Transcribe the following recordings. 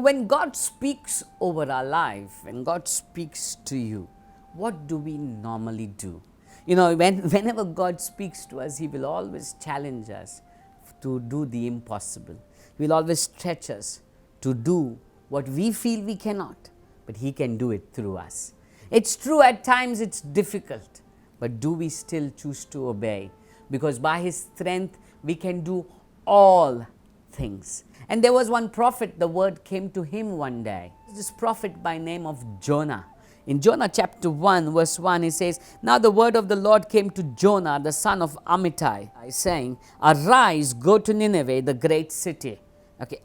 when God speaks over our life, when God speaks to you, what do we normally do? Whenever God speaks to us, He will always challenge us to do the impossible. He will always stretch us to do what we feel we cannot, but He can do it through us. It's true, at times it's difficult, but do we still choose to obey? Because by His strength, we can do all things. And there was one prophet, the word came to him one day. This prophet by name of Jonah. In Jonah chapter 1 verse 1, he says, "Now the word of the Lord came to Jonah, the son of Amittai, saying, Arise, go to Nineveh, the great city,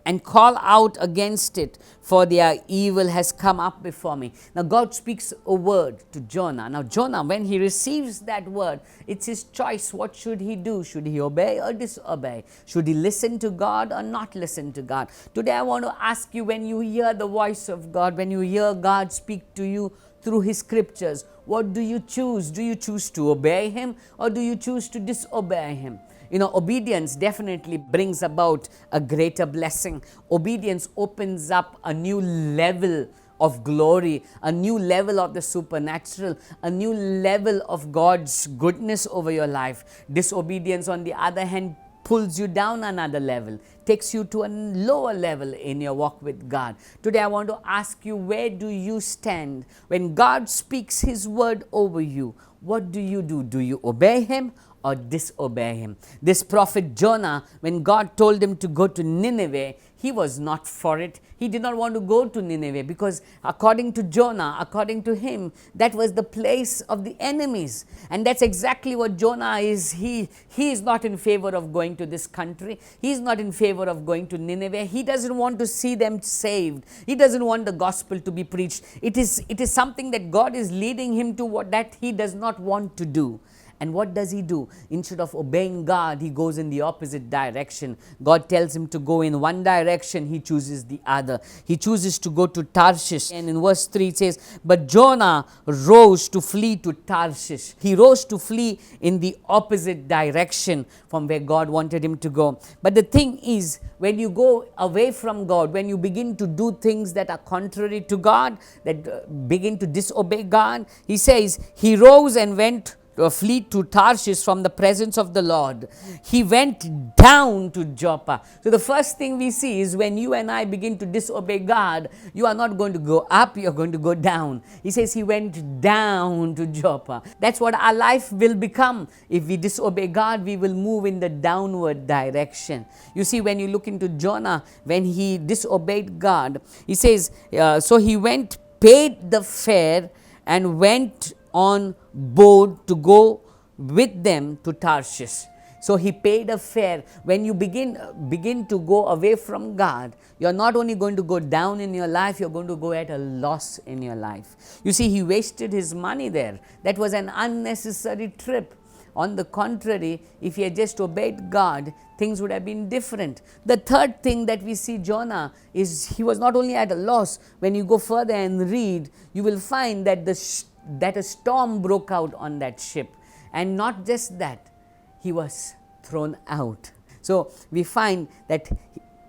and call out against it, for their evil has come up before me." Now God speaks a word to Jonah. Now Jonah, when he receives that word, it's his choice. What should he do? Should he obey or disobey? Should he listen to God or not listen to God? Today I want to ask you, when you hear the voice of God, when you hear God speak to you through His scriptures, what do you choose? Do you choose to obey Him, or do you choose to disobey Him? Obedience definitely brings about a greater blessing. Obedience opens up a new level of glory, a new level of the supernatural, a new level of God's goodness over your life. Disobedience, on the other hand, pulls you down another level, takes you to a lower level in your walk with God. Today I want to ask you, where do you stand when God speaks His word over you? What do you do? Do you obey Him or disobey Him? This prophet Jonah, when God told him to go to Nineveh, he was not for it. He did not want to go to Nineveh because according to Jonah, according to him, that was the place of the enemies. And that's exactly what Jonah is. He is not in favor of going to this country. He is not in favor of going to Nineveh. He doesn't want to see them saved. He doesn't want the gospel to be preached. It is something that God is leading him to, what that he does not want to do. And what does he do? Instead of obeying God, he goes in the opposite direction. God tells him to go in one direction, he chooses the other. He chooses to go to Tarshish. And in verse 3 it says, "But Jonah rose to flee to Tarshish." He rose to flee in the opposite direction from where God wanted him to go. But the thing is, when you go away from God, when you begin to do things that are contrary to God, that begin to disobey God, he says, he rose and went to flee to Tarshish from the presence of the Lord. He went down to Joppa. So the first thing we see is, when you and I begin to disobey God, you are not going to go up, you are going to go down. He says he went down to Joppa. That's what our life will become. If we disobey God, we will move in the downward direction. You see, when you look into Jonah, when he disobeyed God, he says, so he went, paid the fare, and went on board to go with them to Tarshish. So he paid a fare. When you begin to go away from God, you're not only going to go down in your life, you're going to go at a loss in your life. You see, he wasted his money there. That was an unnecessary trip. On the contrary, if he had just obeyed God, things would have been different. The third thing that we see Jonah is, he was not only at a loss. When you go further and read, you will find that that a storm broke out on that ship. And not just that, he was thrown out. So we find that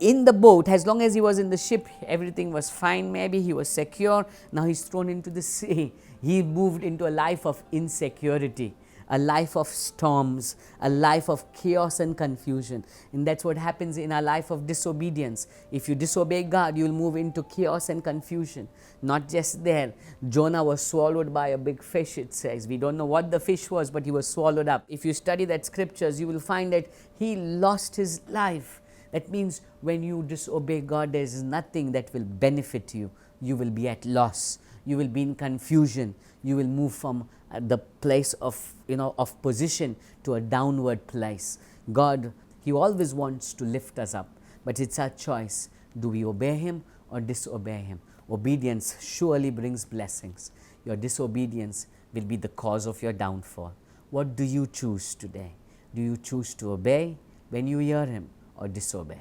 in the boat, as long as he was in the ship, everything was fine. Maybe he was secure. Now he's thrown into the sea. He moved into a life of insecurity, a life of storms, a life of chaos and confusion. And that's what happens in our life of disobedience. If you disobey God, you'll move into chaos and confusion. Not just there, Jonah was swallowed by a big fish, it says. We don't know what the fish was, but he was swallowed up. If you study that scriptures, you will find that he lost his life. That means when you disobey God, there is nothing that will benefit you. You will be at loss. You will be in confusion. You will move from the place of position to a downward place. God, He always wants to lift us up, but it's our choice. Do we obey Him or disobey Him? Obedience surely brings blessings. Your disobedience will be the cause of your downfall. What do you choose today? Do you choose to obey when you hear Him, or disobey?